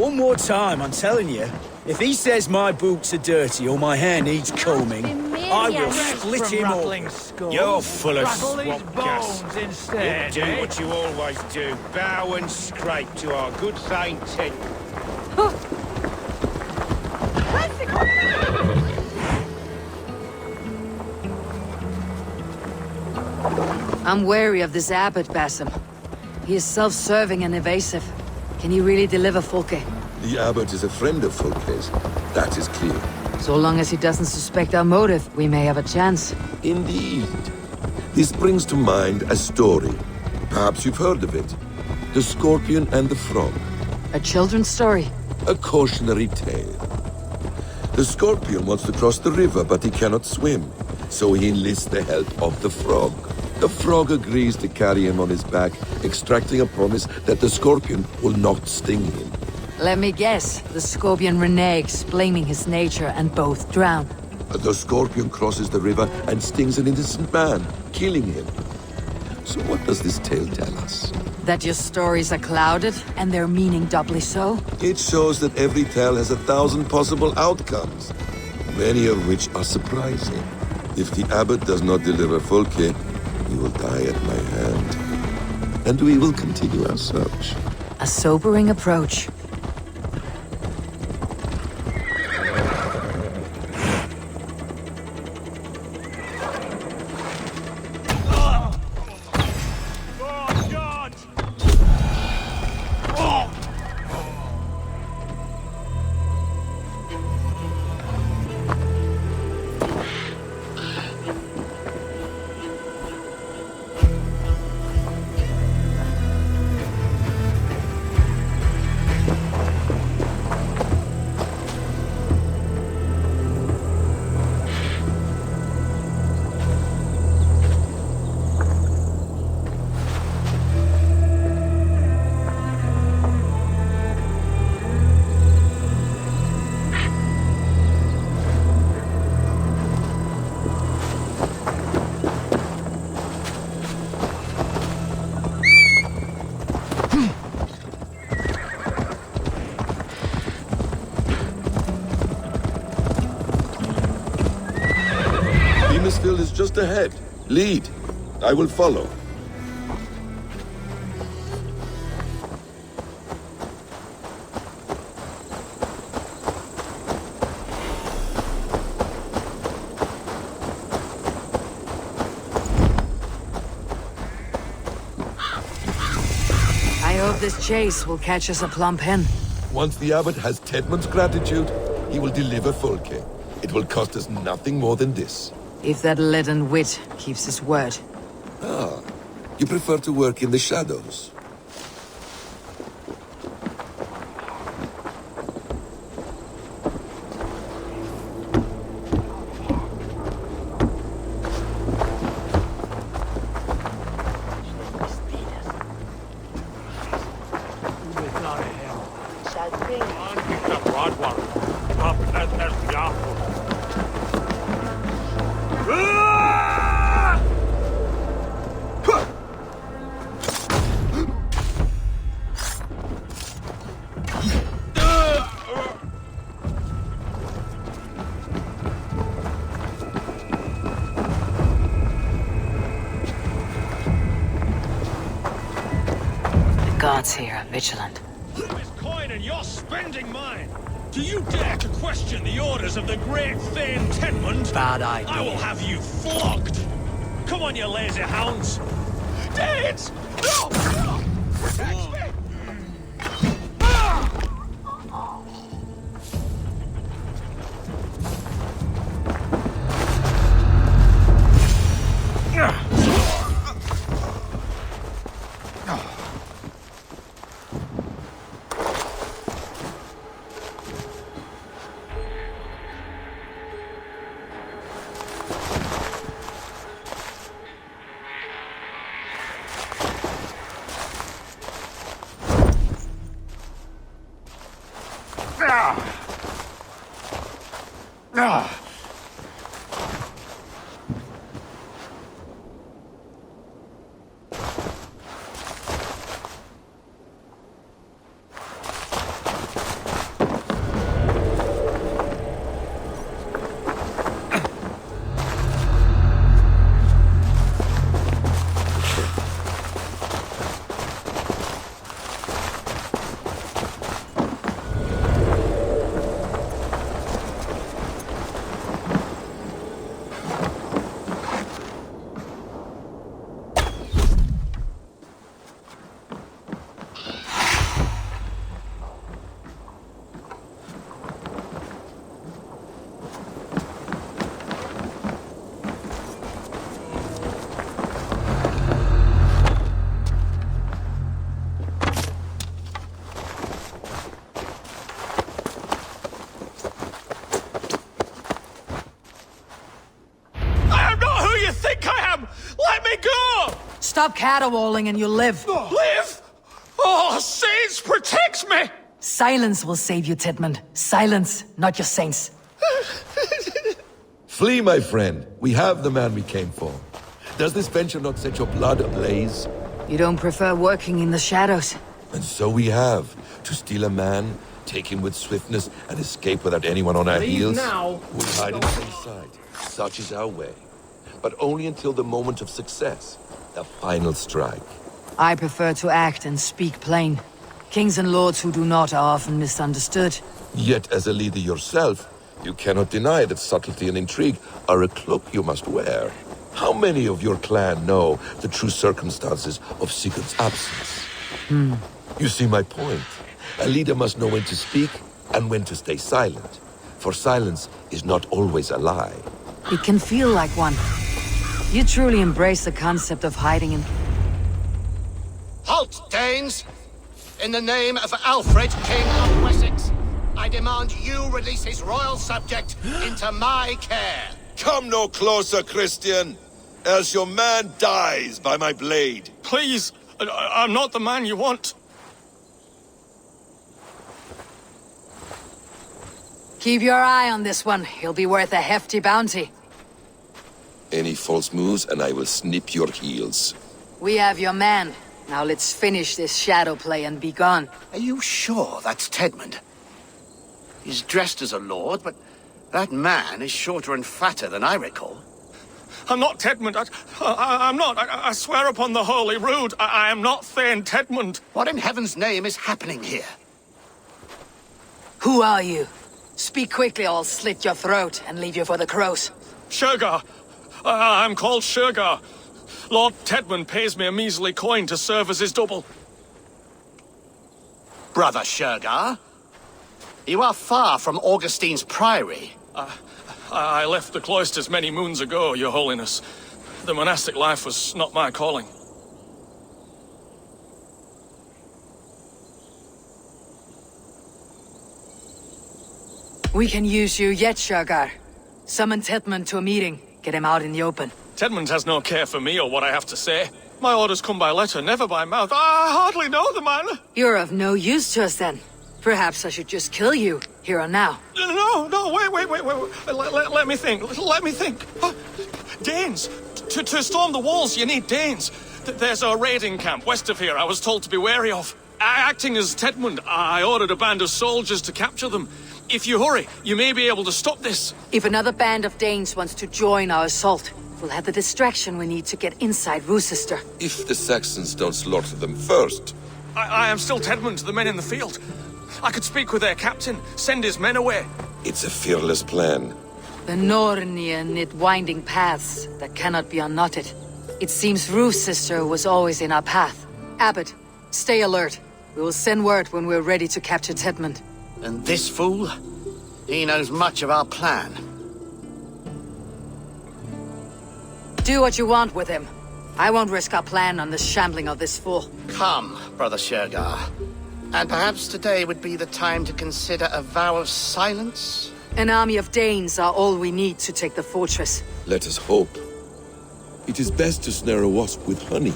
One more time, I'm telling you. If he says my boots are dirty or my hair needs combing, I will split him open. You're full of Rattle these swamp gas. bones instead, You do eh? what you always do. Bow and scrape to our good Thane tent. I'm wary of this abbot, Basim. He is self-serving and evasive. Can he really deliver Folke? The abbot is a friend of Folke's. That is clear. So long as he doesn't suspect our motive, we may have a chance. Indeed. This brings to mind a story. Perhaps you've heard of it. The Scorpion and the Frog. A children's story? A cautionary tale. The Scorpion wants to cross the river, but he cannot swim. So he enlists the help of the Frog. The Frog agrees to carry him on his back, extracting a promise that the Scorpion will not sting him. Let me guess. The Scorpion reneges, blaming his nature, and both drown. The Scorpion crosses the river and stings an innocent man, killing him. So what does this tale tell us? That your stories are clouded, and their meaning doubly so? It shows that every tale has 1,000 possible outcomes, many of which are surprising. If the abbot does not deliver Folke, he will die at my hand. And we will continue our search. A sobering approach. Is just ahead. Lead. I will follow. I hope this chase will catch us a plump hen. Once the abbot has Tedmund's gratitude, he will deliver Folke. It will cost us nothing more than this. If that leaden wit keeps his word. Ah, you prefer to work in the shadows. Guards here are vigilant. This coin and you're spending mine! Do you dare to question the orders of the great Thane Tedmund? Bad idea. I will have you flogged! Come on, you lazy hounds! Danes! No! Protect me! go! Stop caterwauling and you'll live. Live? Oh, saints, protect me! Silence will save you, Tidmund. Silence, not your saints. Flee, my friend. We have the man we came for. Does this venture not set your blood ablaze? You don't prefer working in the shadows? And so we have. To steal a man, take him with swiftness, and escape without anyone on our heels. now. We hide in plain sight. Such is our way. But only until the moment of success. The final strike. I prefer to act and speak plain. Kings and lords who do not are often misunderstood. Yet, as a leader yourself, you cannot deny that subtlety and intrigue are a cloak you must wear. How many of your clan know the true circumstances of Sigurd's absence? You see my point. A leader must know when to speak and when to stay silent. For silence is not always a lie. It can feel like one. You truly embrace the concept of hiding in... Halt, Danes! In the name of Alfred, King of Wessex, I demand you release his royal subject into my care. Come no closer, Christian, else your man dies by my blade. Please, I'm not the man you want. Keep your eye on this one. He'll be worth a hefty bounty. Any false moves and I will snip your heels. We have your man. Now let's finish this shadow play and be gone. Are you sure that's Tedmund? He's dressed as a lord, but that man is shorter and fatter than I recall. I'm not Tedmund. I'm not. I swear upon the Holy Rood, I am not Thane Tedmund. What in heaven's name is happening here? Who are you? Speak quickly or I'll slit your throat and leave you for the crows. Shergar. I'm called Shergar. Lord Tedmund pays me a measly coin to serve as his double. Brother Shergar? You are far from Augustine's priory. I left the cloisters many moons ago, Your Holiness. The monastic life was not my calling. We can use you yet, Shergar. Summon Tedmund to a meeting. Get him out in the open. Tedmund has no care for me or what I have to say. My orders come by letter, never by mouth. I hardly know the man. You're of no use to us then. Perhaps I should just kill you, here and now. No, wait. Let me think. Danes. To storm the walls, you need Danes. There's a raiding camp west of here I was told to be wary of. Acting as Tedmund, I ordered a band of soldiers to capture them. If you hurry, you may be able to stop this. If another band of Danes wants to join our assault, we'll have the distraction we need to get inside Rochester. If the Saxons don't slaughter them first. I am still Tedmund to the men in the field. I could speak with their captain, send his men away. It's a fearless plan. The Nornian knit winding paths that cannot be unknotted. It seems Rochester was always in our path. Abbot, stay alert. We will send word when we're ready to capture Tedmund. And this fool? He knows much of our plan. Do what you want with him. I won't risk our plan on the shambling of this fool. Come, Brother Shergar. And perhaps today would be the time to consider a vow of silence? An army of Danes are all we need to take the fortress. Let us hope. It is best to snare a wasp with honey.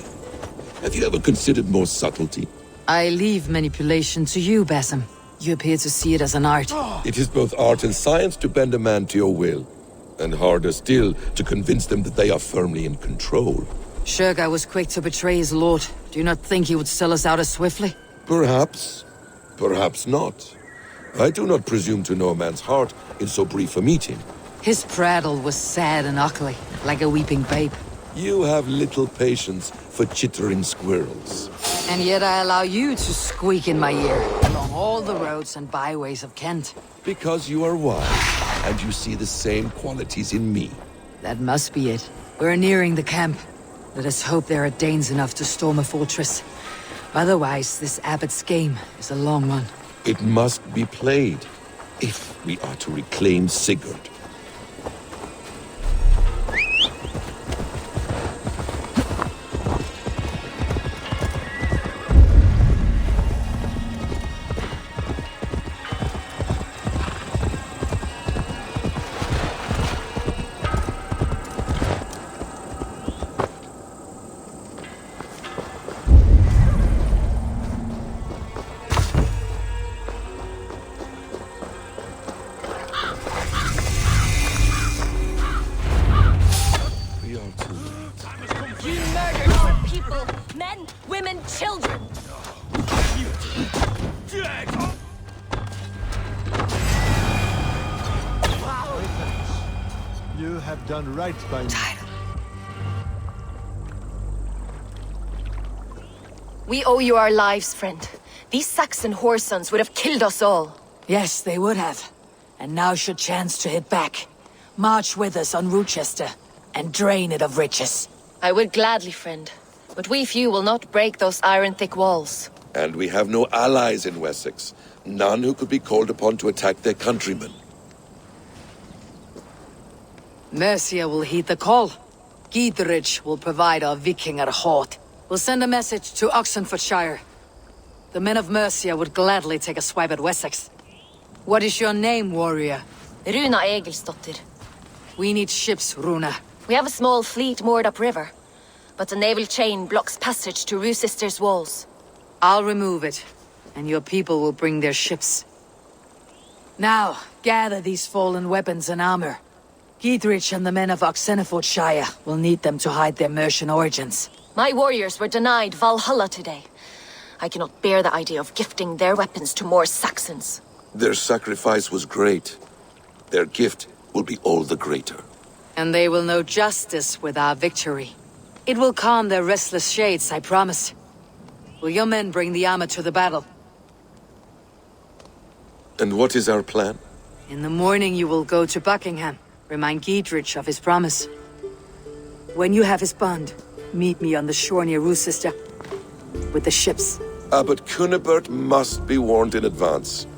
Have you ever considered more subtlety? I leave manipulation to you, Basim. You appear to see it as an art. It is both art and science to bend a man to your will. And harder still, to convince them that they are firmly in control. Shergar was quick to betray his lord. Do you not think he would sell us out as swiftly? Perhaps. Perhaps not. I do not presume to know a man's heart in so brief a meeting. His prattle was sad and ugly, like a weeping babe. You have little patience for chittering squirrels. And yet I allow you to squeak in my ear, along all the roads and byways of Kent. Because you are wise, and you see the same qualities in me. That must be it. We're nearing the camp. Let us hope there are Danes enough to storm a fortress. Otherwise, this abbot's game is a long one. It must be played, if we are to reclaim Sigurd. people. Men, women, children. You have done right by me. We owe you our lives, friend. These Saxon whoresons would have killed us all. Yes, they would have. And now should chance to hit back. March with us on Rochester, and drain it of riches. I would gladly, friend. But we few will not break those iron-thick walls. And we have no allies in Wessex. None who could be called upon to attack their countrymen. Mercia will heed the call. Gidrich will provide our Viking ærhort. We'll send a message to Oxenfordshire. The men of Mercia would gladly take a swipe at Wessex. What is your name, warrior? Runa Egilsdottir. We need ships, Runa. We have a small fleet moored upriver, but the naval chain blocks passage to Rochester's walls. I'll remove it, and your people will bring their ships. Now, gather these fallen weapons and armor. Gidrich and the men of Oxenfordshire will need them to hide their Mercian origins. My warriors were denied Valhalla today. I cannot bear the idea of gifting their weapons to more Saxons. Their sacrifice was great. Their gift will be all the greater. And they will know justice with our victory. It will calm their restless shades, I promise. Will your men bring the armor to the battle? And what is our plan? In the morning you will go to Buckingham, remind Gidrich of his promise. When you have his bond, meet me on the shore near Rochester with the ships. Abbot Cunibert must be warned in advance.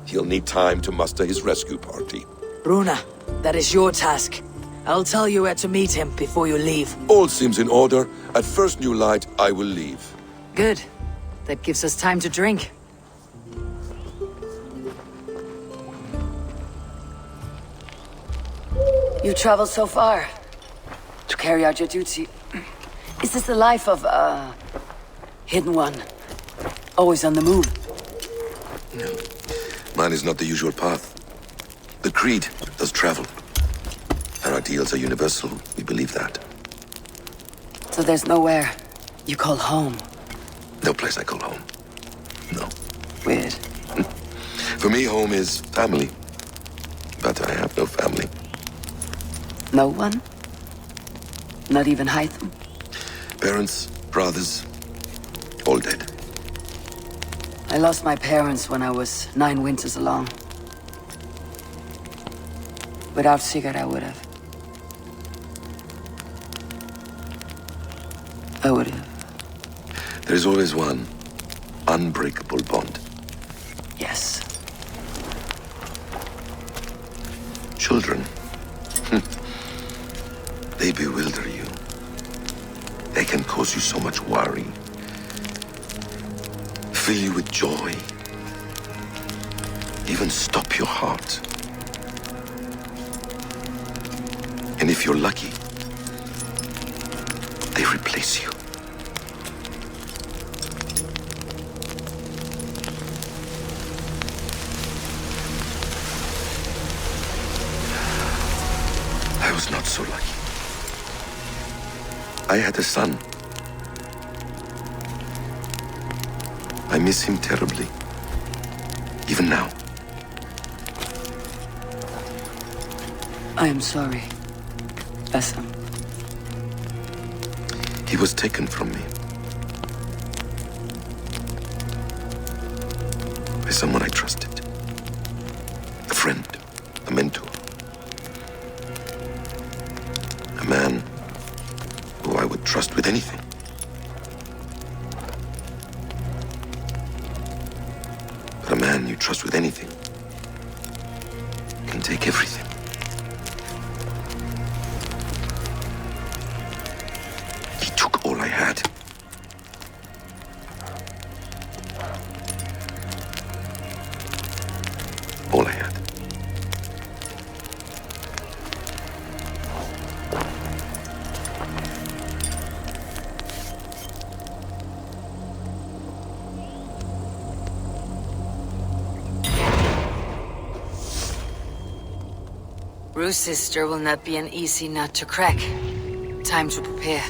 He'll need time to muster his rescue party. Runa, that is your task. I'll tell you where to meet him before you leave. All seems in order. At first new light, I will leave. Good. That gives us time to drink. You traveled so far to carry out your duty. Is this the life of a hidden one? Always on the move? No. Mine is not the usual path. The Creed does travel. Our ideals are universal, we believe that. So there's nowhere you call home? No place I call home. No. Weird. For me, home is family. But I have no family. No one? Not even Hytham? Parents, brothers, all dead. I lost my parents when I was 9 winters along. Without Sigurd, I would have. I would have. There is always one unbreakable bond. Yes. Children. They bewilder you. They can cause you so much worry. Fill you with joy. Even stop your heart. And if you're lucky, they replace you. I was not so lucky. I had a son. I miss him terribly. Even now. I am sorry, Essam. He was taken from me. By someone I trusted. A friend, a mentor. A man who I would trust with anything. But a man you trust with anything can take everything. He took all I had. All I had. Rochester will not be an easy nut to crack. Time to prepare.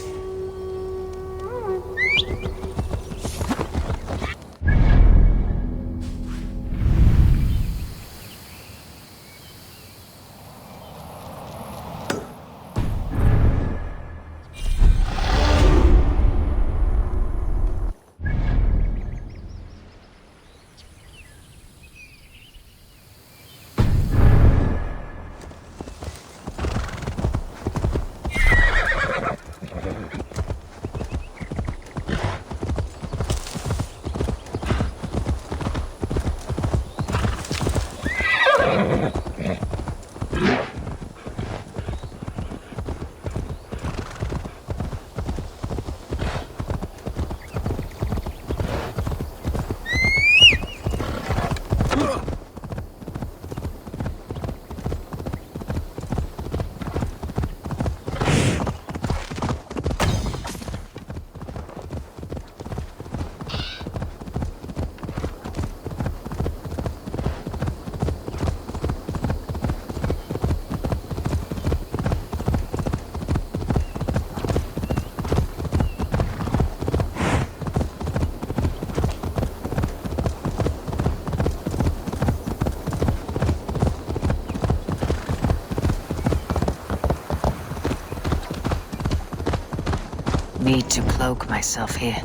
need to cloak myself here.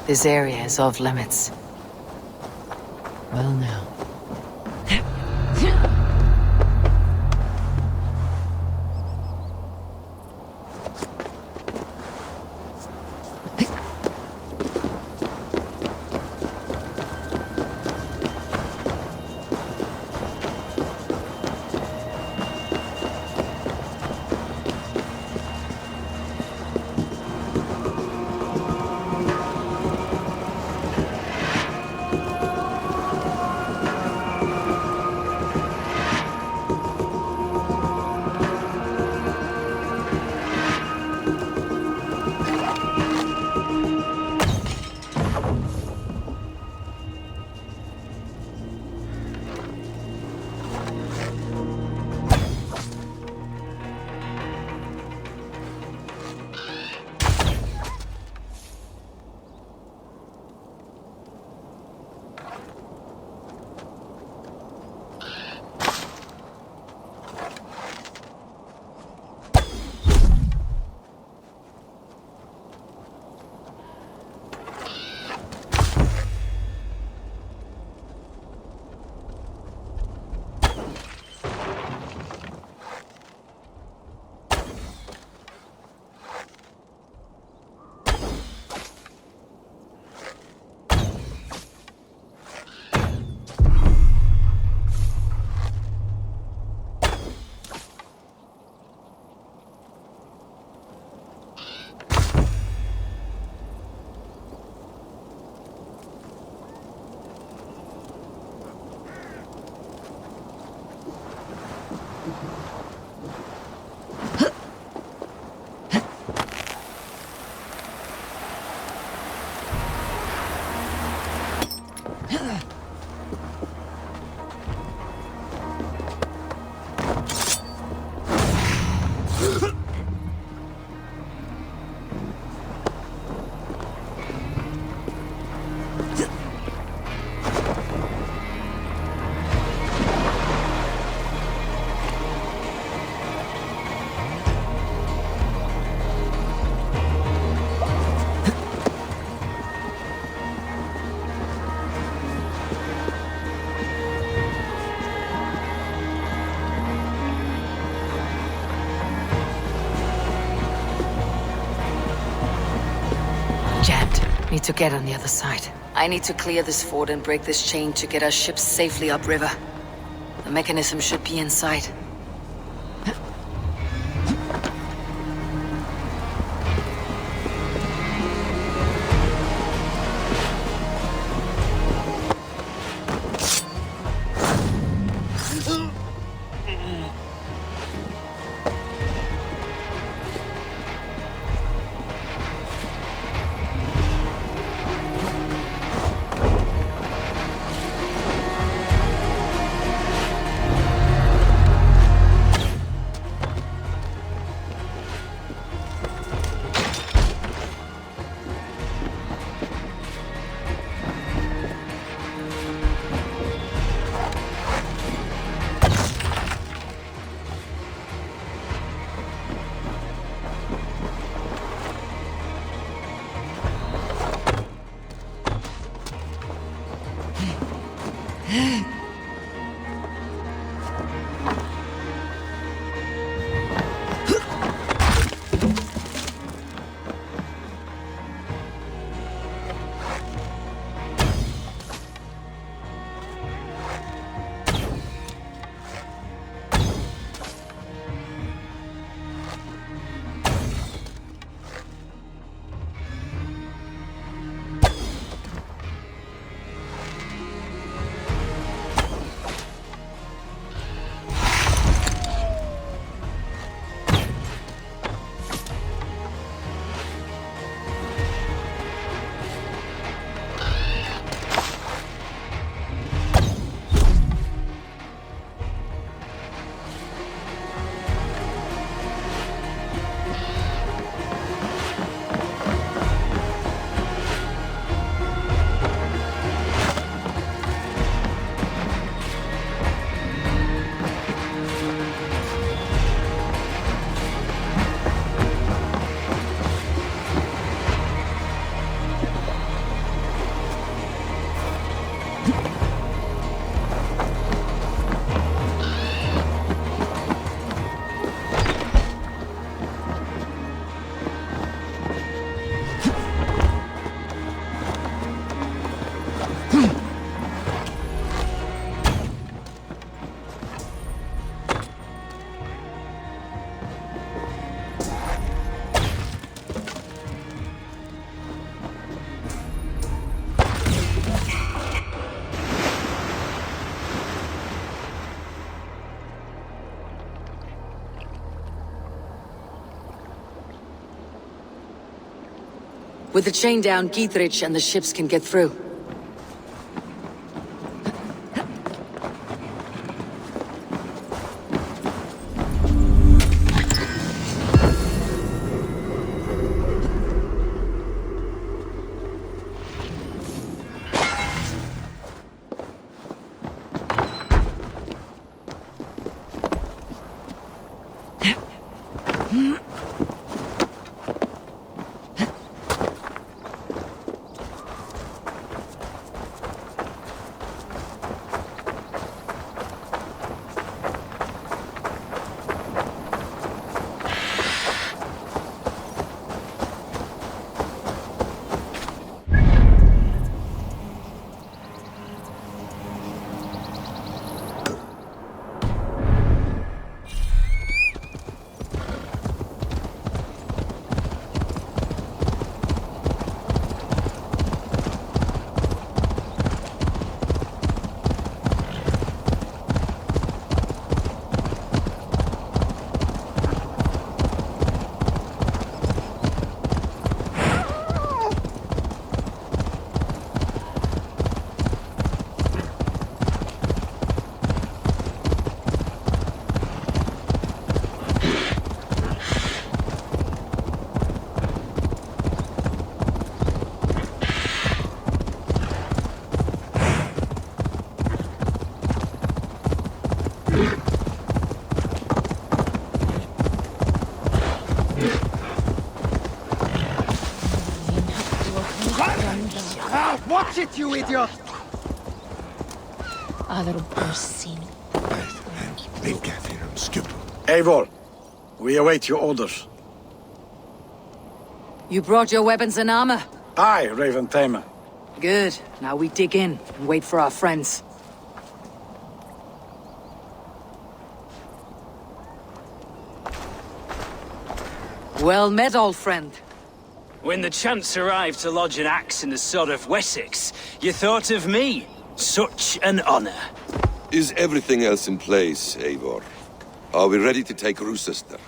This area is off limits. Well now. Need to get on the other side. I need to clear this fort and break this chain to get our ships safely upriver. The mechanism should be inside. With the chain down, Githrich and the ships can get through. Watch it, you idiot! Eivor, we await your orders. You brought your weapons and armor? Aye, Raven Tamer. Good. Now we dig in and wait for our friends. Well met, old friend. When the chance arrived to lodge an axe in the sod of Wessex, you thought of me. Such an honor. Is everything else in place, Eivor? Are we ready to take Rochester?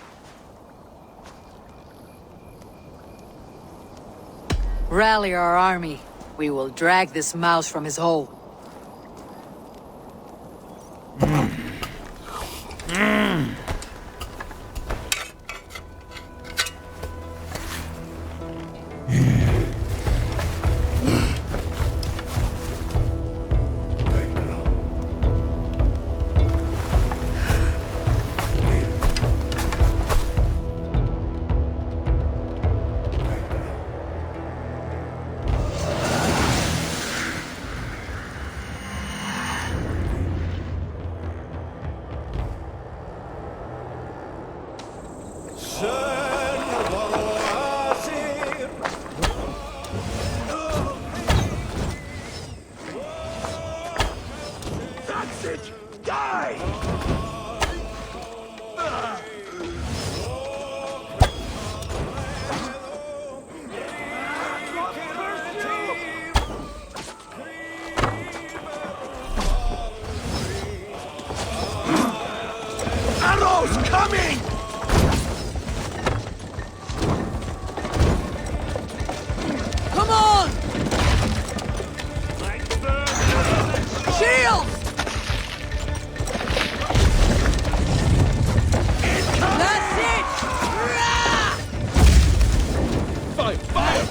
Rally our army. We will drag this mouse from his hole.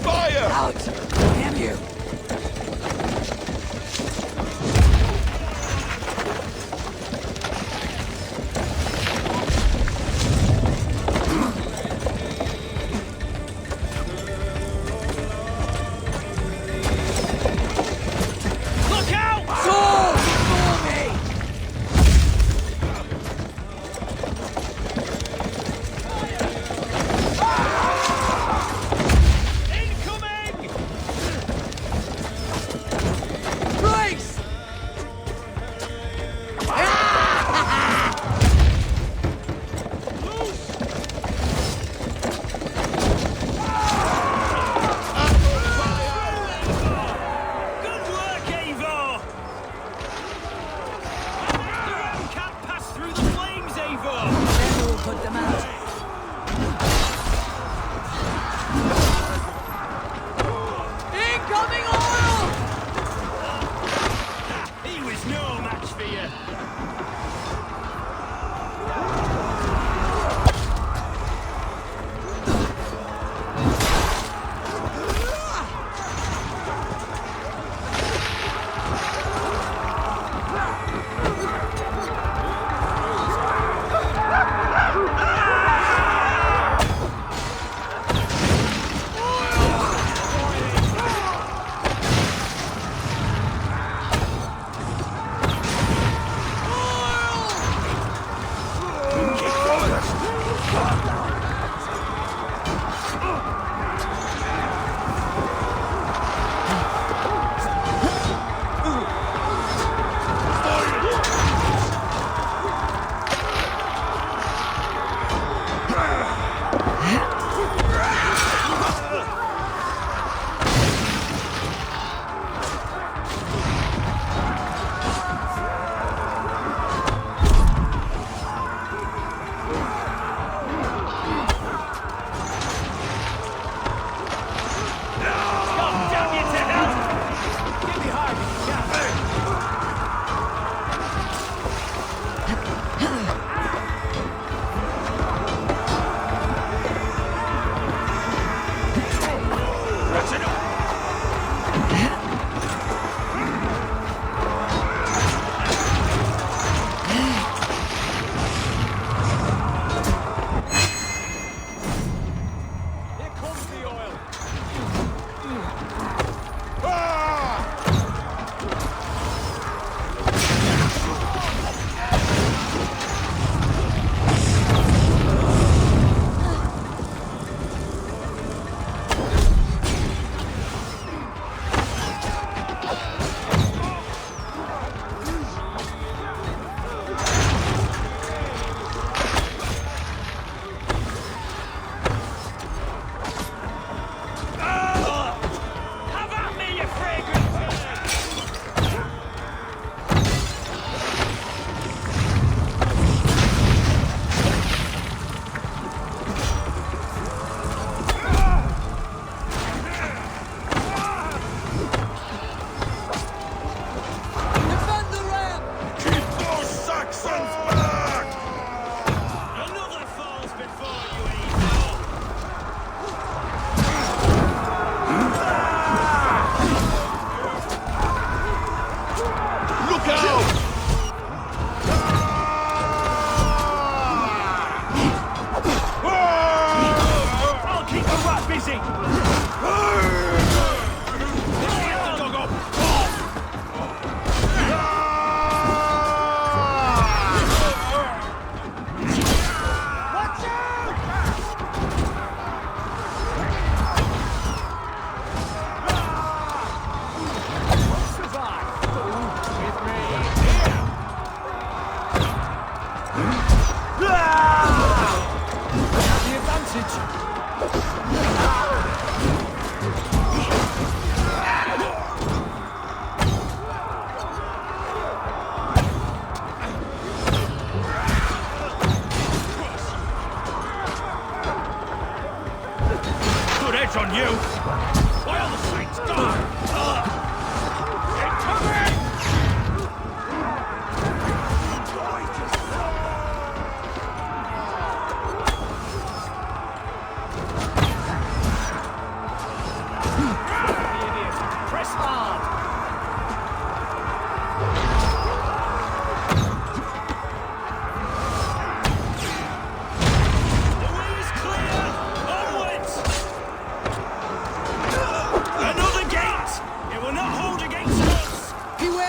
Fire! Out! Damn you!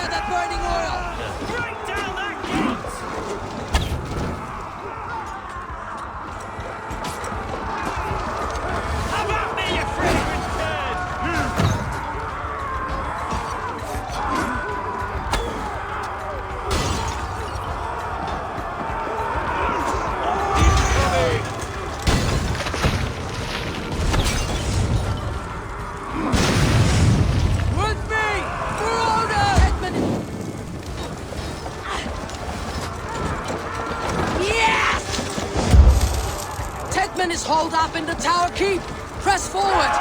that burning oil! Break down that gate! How about me, you fragrant bird? With me! For order! Hetman! Yes! Hetman is holed up in the tower keep! Press forward!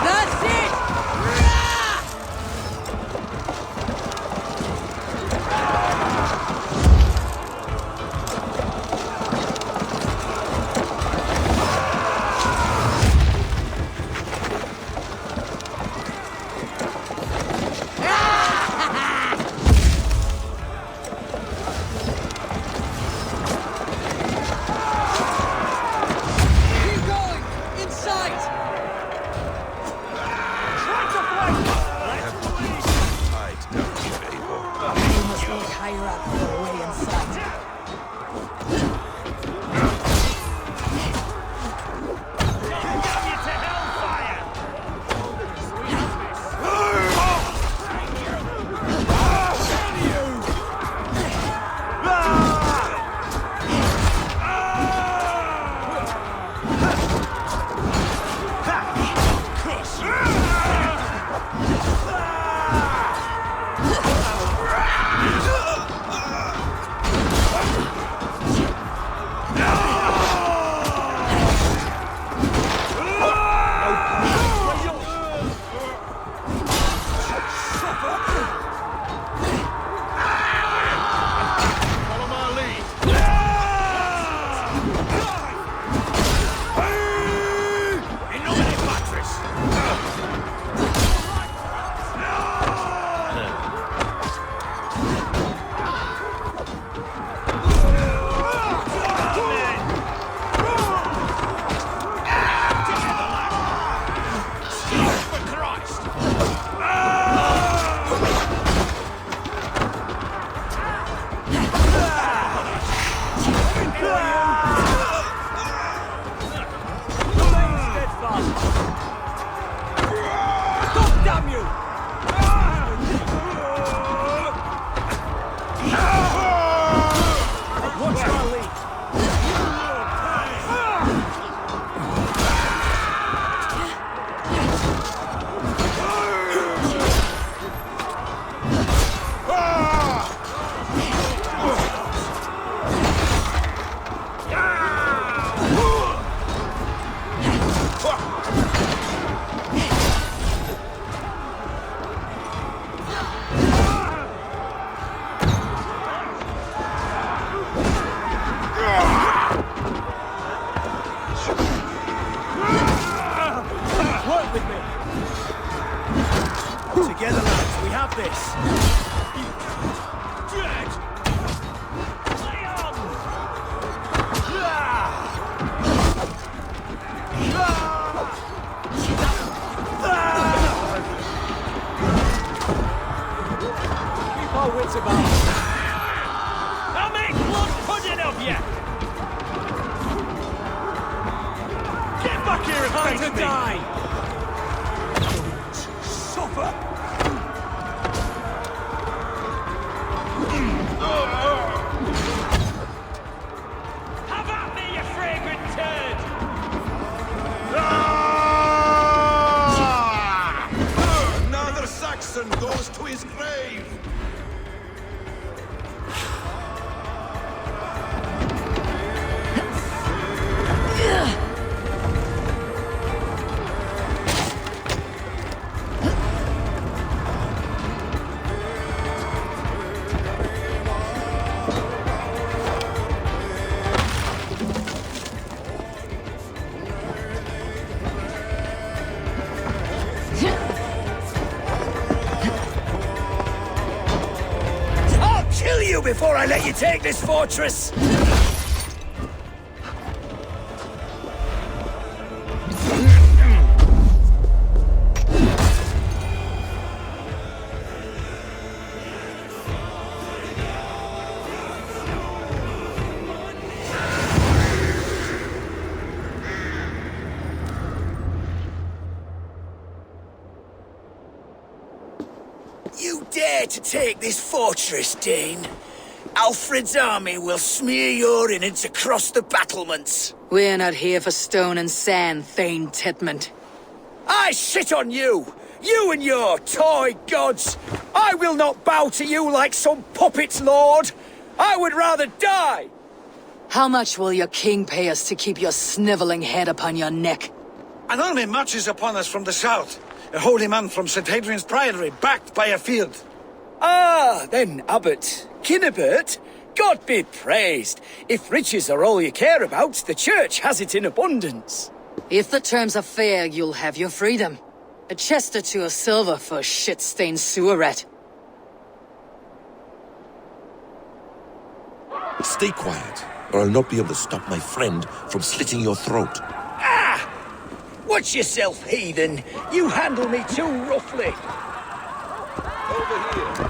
That's it! Rah! Keep going! In sight! You must look higher up for a way in sight. Damn you to hellfire! Follow my lead. In nomine Patris. For Christ. Stop, damn you! Watch my lead. Work with me. Together, lads, we have this. Dead! Lay on! Keep our wits about. I'll make blood pudding of you! Get back here and Time face to me! die. Suffer! Have at me, you fragrant turd! Another Saxon goes to his grave! Before I let you take this fortress! dare to take this fortress, Dane, Alfred's army will smear your innards across the battlements. We're not here for stone and sand, Thane Tedmund. I shit on you! You and your toy gods! I will not bow to you like some puppet's lord! I would rather die! How much will your king pay us to keep your sniveling head upon your neck? An army marches upon us from the south. A holy man from St. Hadrian's Priory, backed by a field. Ah, then, Abbot, Kinnebert, God be praised. If riches are all you care about, the church has it in abundance. If the terms are fair, you'll have your freedom. A chest or two of silver for a shit-stained sewer rat. Stay quiet, or I'll not be able to stop my friend from slitting your throat. Ah! Watch yourself, heathen. You handle me too roughly. Over here.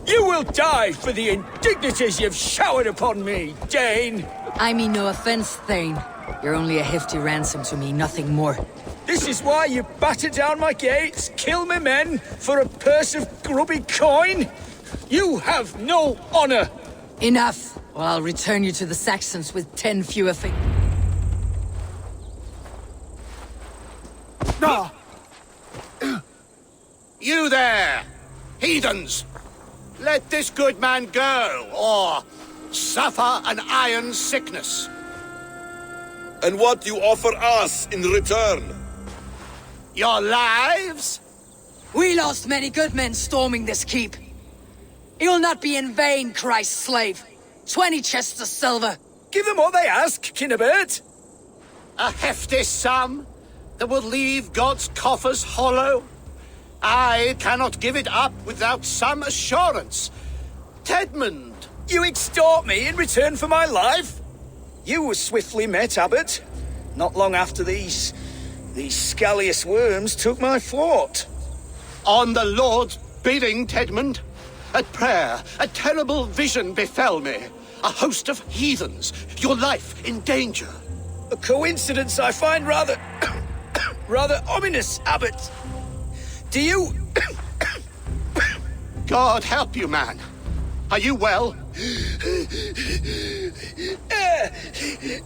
You will die for the indignities you've showered upon me, Dane. I mean no offense, Thane. You're only a hefty ransom to me, nothing more. This is why you batter down my gates, kill my men, for a purse of grubby coin? You have no honor! Enough, or I'll return you to the Saxons with 10 fewer things. No! You there! Heathens! Let this good man go, or suffer an iron sickness. And what do you offer us in return? Your lives? We lost many good men storming this keep. It will not be in vain, Christ's slave. 20 chests of silver. Give them what they ask, Kinnebert. A hefty sum that will leave God's coffers hollow? I cannot give it up without some assurance. Tedmund! You extort me in return for my life? You were swiftly met, Abbot. Not long after these scallious worms took my fort. On the Lord's bidding, Tedmund. At prayer, a terrible vision befell me. A host of heathens, your life in danger. A coincidence I find rather... rather ominous, Abbot. Do you... God help you, man. Are you well? Air!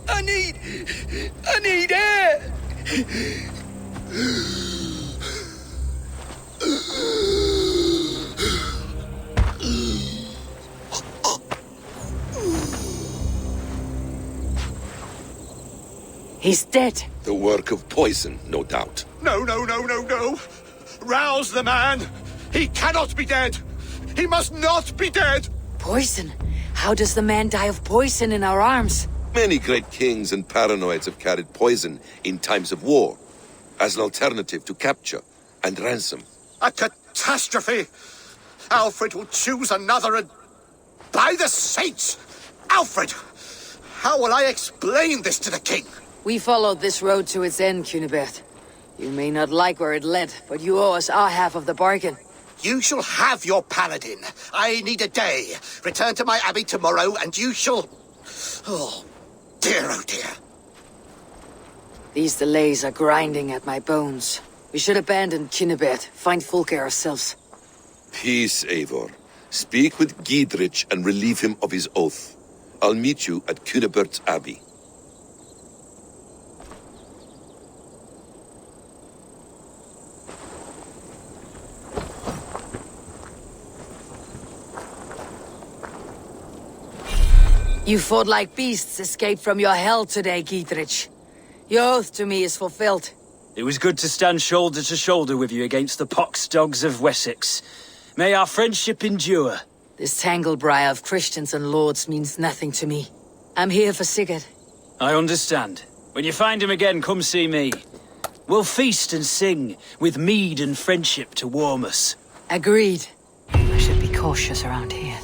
I need air! He's dead. The work of poison, no doubt. No. Rouse the man. He cannot be dead. He must not be dead. Poison? How does the man die of poison in our arms? Many great kings and paranoids have carried poison in times of war, as an alternative to capture and ransom. A catastrophe. Alfred will choose another and... By the saints! Alfred! How will I explain this to the king? We followed this road to its end, Cunibert. You may not like where it led, but you owe us our half of the bargain. You shall have your paladin. I need a day. Return to my abbey tomorrow, and you shall... Oh dear. These delays are grinding at my bones. We should abandon Cunibert, find Fulke ourselves. Peace, Eivor. Speak with Giedrich and relieve him of his oath. I'll meet you at Cunibert's Abbey. You fought like beasts escaped from your hell today, Giedrich. Your oath to me is fulfilled. It was good to stand shoulder to shoulder with you against the pox dogs of Wessex. May our friendship endure. This tangle-briar of Christians and lords means nothing to me. I'm here for Sigurd. I understand. When you find him again, come see me. We'll feast and sing, with mead and friendship to warm us. Agreed. I should be cautious around here.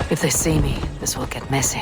If they see me, this will get messy.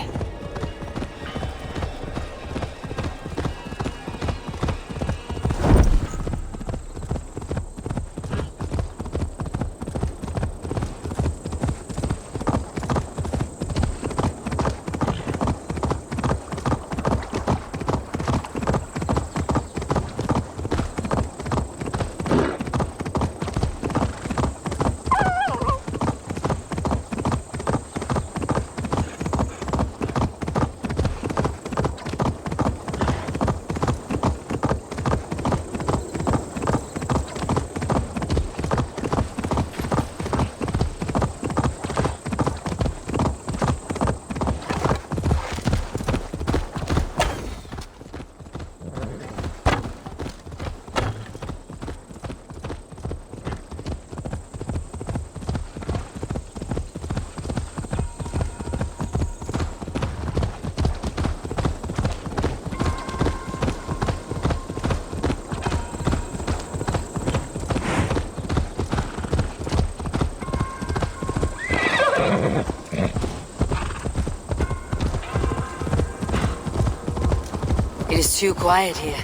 It is too quiet here.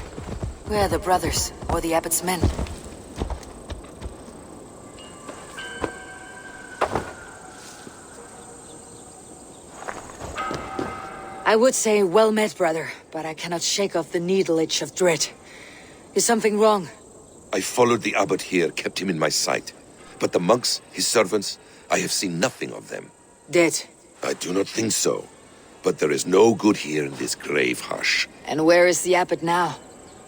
Where are the brothers, or the abbot's men? I would say well met, brother, but I cannot shake off the needle itch of dread. Is something wrong? I followed the abbot here, kept him in my sight. But the monks, his servants, I have seen nothing of them. Dead? I do not think so. But there is no good here in this grave hush. And where is the abbot now?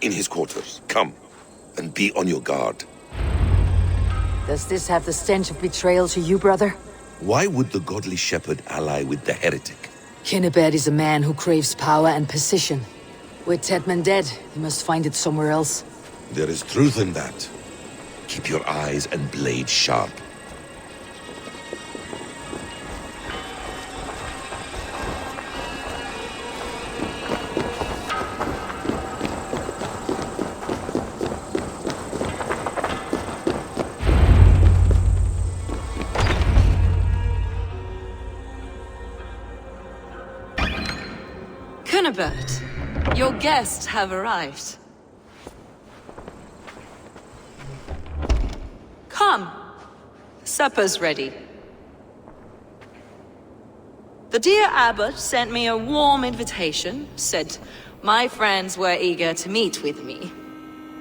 In his quarters. Come, and be on your guard. Does this have the stench of betrayal to you, brother? Why would the godly shepherd ally with the heretic? Kinnebad is a man who craves power and position. With Tedman dead, he must find it somewhere else. There is truth in that. Keep your eyes and blade sharp. Kinnebad, your guests have arrived. Come. Supper's ready. The dear abbot sent me a warm invitation, said my friends were eager to meet with me.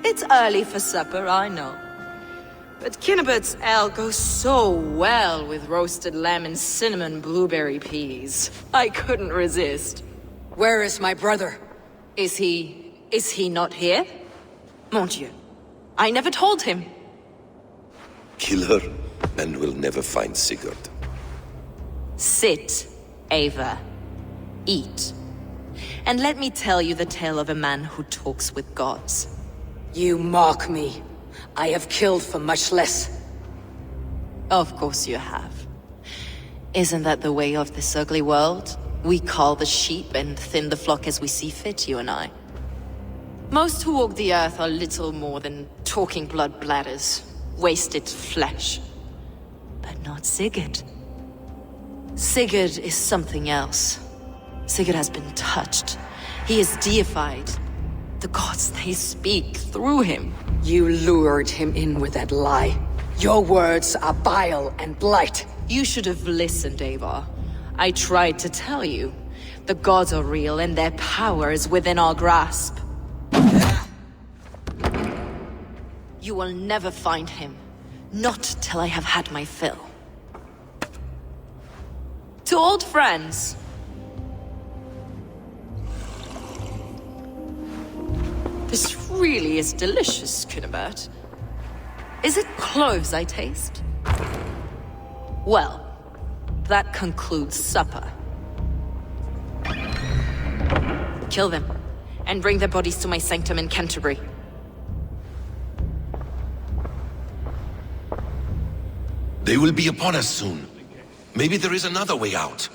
It's early for supper, I know. But Kinnebad's ale goes so well with roasted lamb and cinnamon blueberry peas. I couldn't resist. Where is my brother? Is he not here? Mon Dieu, I never told him. Kill her, and we'll never find Sigurd. Sit, Eivor. Eat. And let me tell you the tale of a man who talks with gods. You mock me. I have killed for much less. Of course you have. Isn't that the way of this ugly world? We cull the sheep and thin the flock as we see fit, you and I. Most who walk the earth are little more than talking blood bladders, wasted flesh. But not Sigurd. Sigurd is something else. Sigurd has been touched. He is deified. The gods, they speak through him. You lured him in with that lie. Your words are bile and blight. You should have listened, Eivor. I tried to tell you. The gods are real and their power is within our grasp. You will never find him. Not till I have had my fill. To old friends. This really is delicious, Kinnebad. Is it cloves I taste? Well, that concludes supper. Kill them, and bring their bodies to my sanctum in Canterbury. They will be upon us soon. Maybe there is another way out.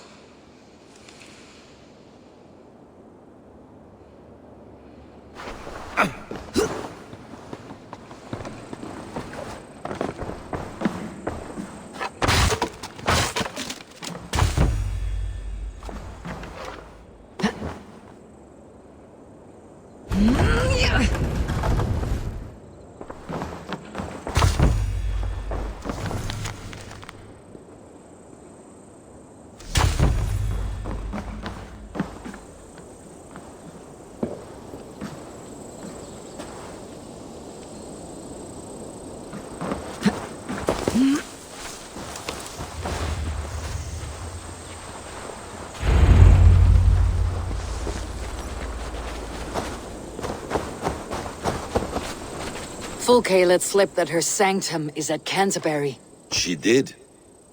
Fulke let slip that her sanctum is at Canterbury. She did.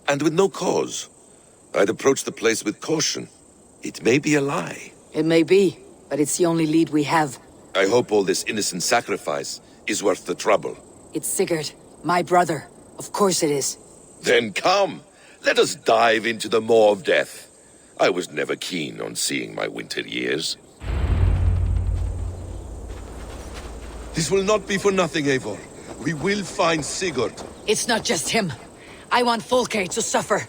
And with no cause. I'd approach the place with caution. It may be a lie. It may be, but it's the only lead we have. I hope all this innocent sacrifice is worth the trouble. It's Sigurd, my brother. Of course it is. Then come, let us dive into the maw of death. I was never keen on seeing my winter years. This will not be for nothing, Eivor. We will find Sigurd. It's not just him. I want Fulke to suffer.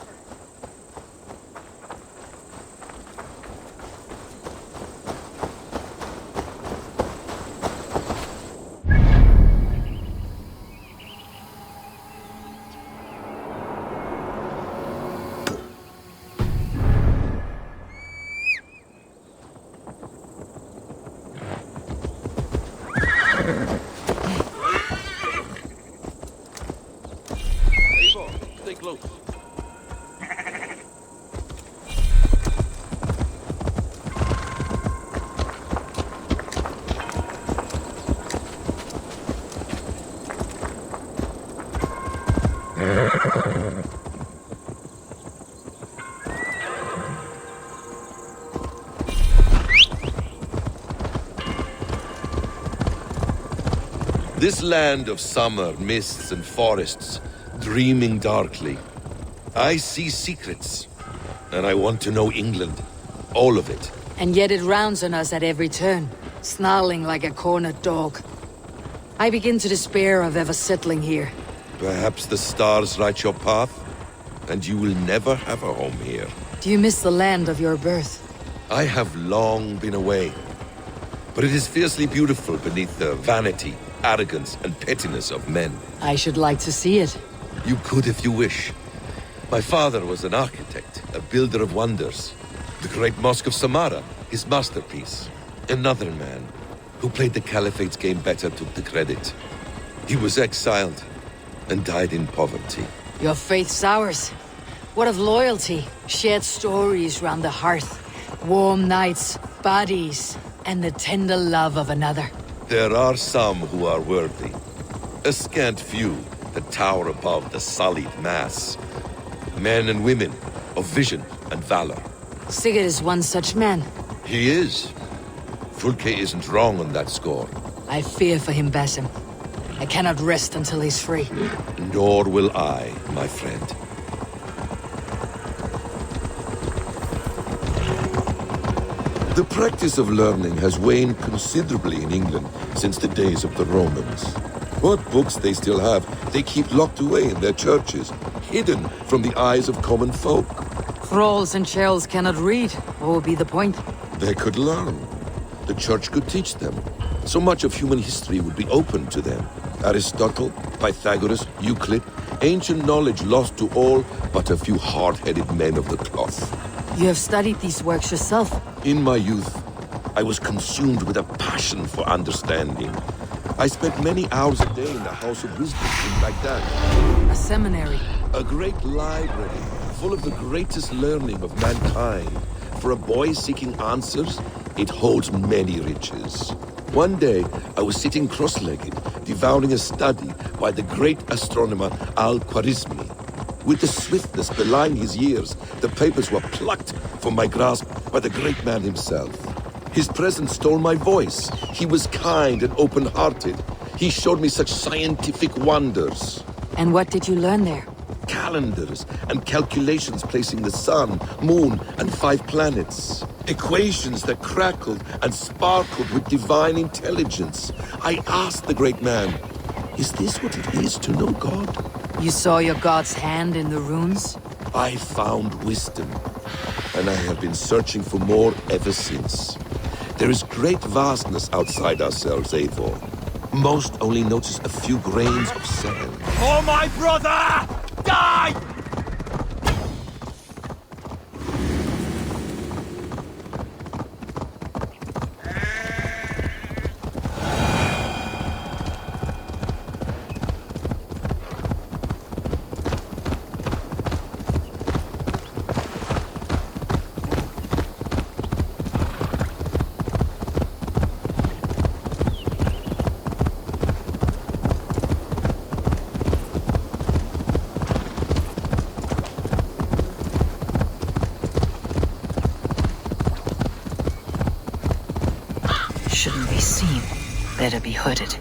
Stay close. This land of summer, mists and forests, dreaming darkly. I see secrets, and I want to know England. All of it. And yet it rounds on us at every turn, snarling like a cornered dog. I begin to despair of ever settling here. Perhaps the stars write your path, and you will never have a home here. Do you miss the land of your birth? I have long been away, but it is fiercely beautiful beneath the vanity, arrogance, and pettiness of men. I should like to see it. You could if you wish. My father was an architect, a builder of wonders. The great Mosque of Samarra, his masterpiece. Another man, who played the Caliphate's game better, took the credit. He was exiled, and died in poverty. Your faith sours. What of loyalty? Shared stories round the hearth. Warm nights, bodies, and the tender love of another. There are some who are worthy. A scant few that tower above the sullied mass. Men and women of vision and valor. Sigurd is one such man. He is. Fulke isn't wrong on that score. I fear for him, Basim. I cannot rest until he's free. Nor will I, my friend. The practice of learning has waned considerably in England since the days of the Romans. What books they still have, they keep locked away in their churches, hidden from the eyes of common folk. Thralls and churls cannot read. What would be the point? They could learn. The church could teach them. So much of human history would be open to them. Aristotle, Pythagoras, Euclid, ancient knowledge lost to all but a few hard-headed men of the cloth. You have studied these works yourself? In my youth, I was consumed with a passion for understanding. I spent many hours a day in the House of Wisdom in Baghdad. A seminary? A great library, full of the greatest learning of mankind. For a boy seeking answers, it holds many riches. One day, I was sitting cross-legged, devouring a study by the great astronomer Al-Khwarizmi. With the swiftness belying his years, the papers were plucked from my grasp by the great man himself. His presence stole my voice. He was kind and open-hearted. He showed me such scientific wonders. And what did you learn there? Calendars and calculations placing the sun, moon, and 5 planets. Equations that crackled and sparkled with divine intelligence. I asked the great man, is this what it is to know God? You saw your god's hand in the runes? I found wisdom, and I have been searching for more ever since. There is great vastness outside ourselves, Eivor. Most only notice a few grains of sand. Oh, my brother! Die! Better be hooded.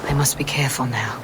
I must be careful now.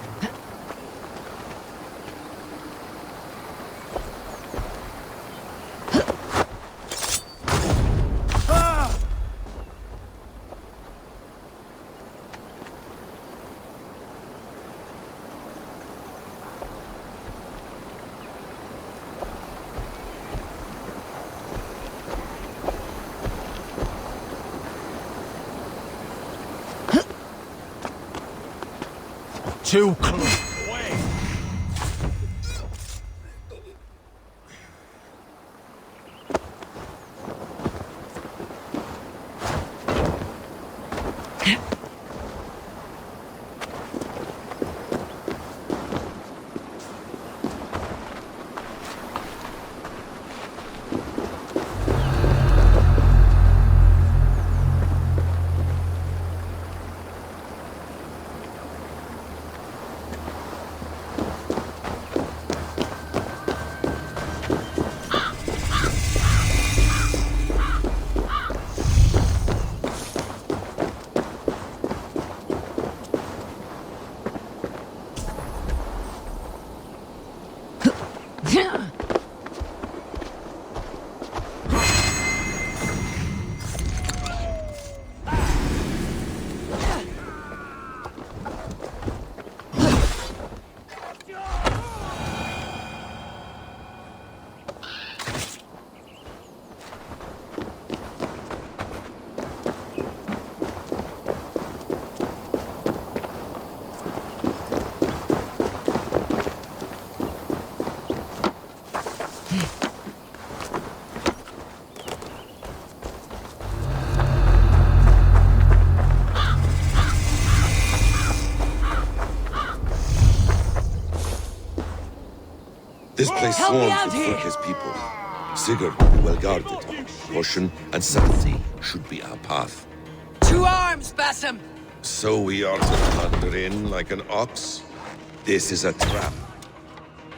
Too close. This place swarms with Furke's people. Sigurd will be well guarded. Caution and subtlety should be our path. To arms, Bassam! So we are to thunder in like an ox? This is a trap.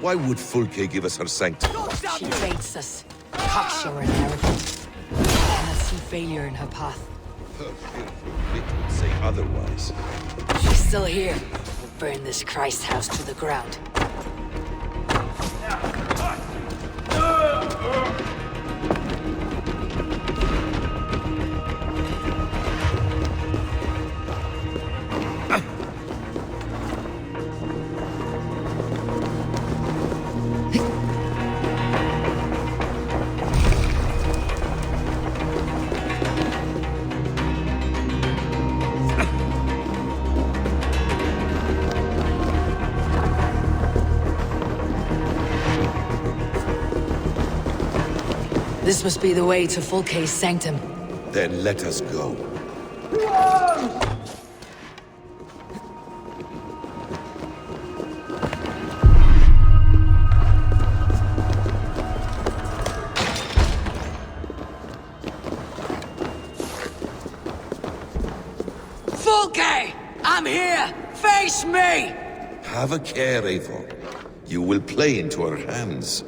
Why would Fulke give us her sanctum? She baits us. Cocksure and arrogant. I cannot see failure in her path. Her fearful wit would say otherwise. She's still here. We'll burn this Christ house to the ground. This must be the way to Fulke's sanctum. Then let us go. Fulke! I'm here! Face me! Have a care, Eivor. You will play into our hands.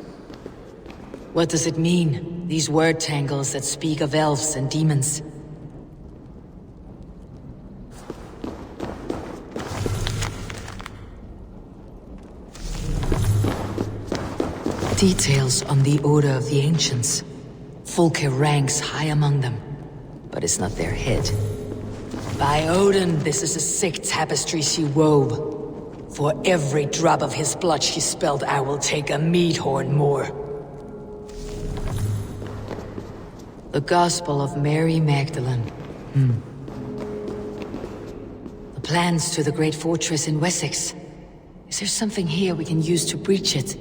What does it mean? These word tangles that speak of elves and demons. Details on the Order of the Ancients. Fulke ranks high among them, but it's not their head. By Odin, this is a sick tapestry she wove. For every drop of his blood she spilled, I will take a meat horn more. The Gospel of Mary Magdalene. The plans to the great fortress in Wessex. Is there something here we can use to breach it?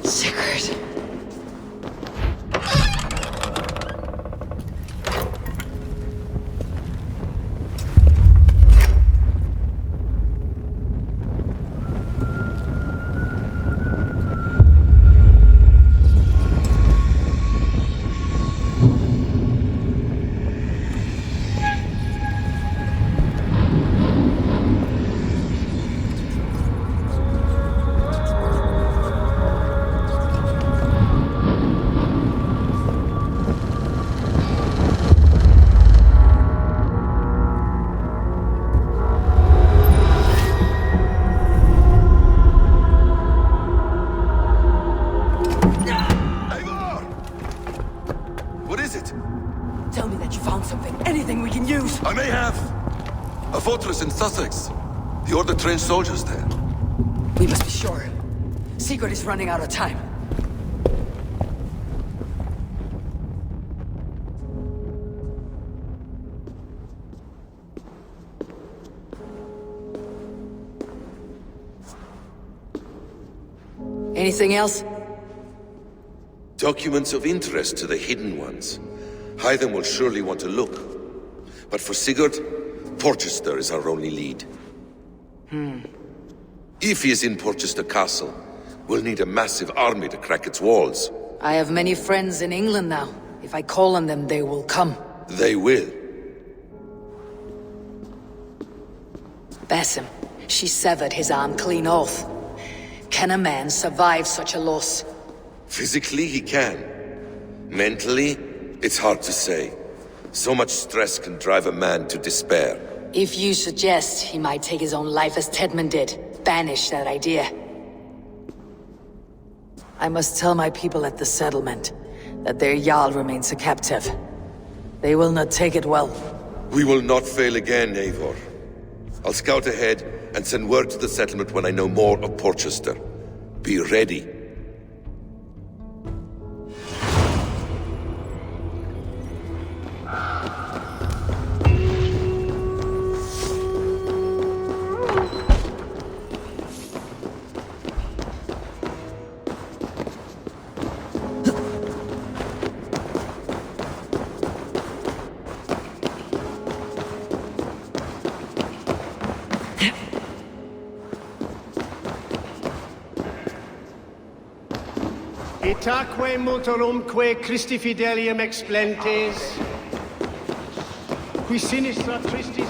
Sigurd. I may have. A fortress in Sussex. The Order trained soldiers there. We must be sure. Sigurd is running out of time. Anything else? Documents of interest to the Hidden Ones. Hythen will surely want to look. But for Sigurd, Porchester is our only lead. If he is in Porchester Castle, we'll need a massive army to crack its walls. I have many friends in England now. If I call on them, they will come. They will. Basim. She severed his arm clean off. Can a man survive such a loss? Physically, he can. Mentally, it's hard to say. So much stress can drive a man to despair. If you suggest he might take his own life as Tedman did, banish that idea. I must tell my people at the settlement that their Jarl remains a captive. They will not take it well. We will not fail again, Eivor. I'll scout ahead and send word to the settlement when I know more of Porchester. Be ready. Itaque motorumque Christi fidelium explentes, qui sinistra tristis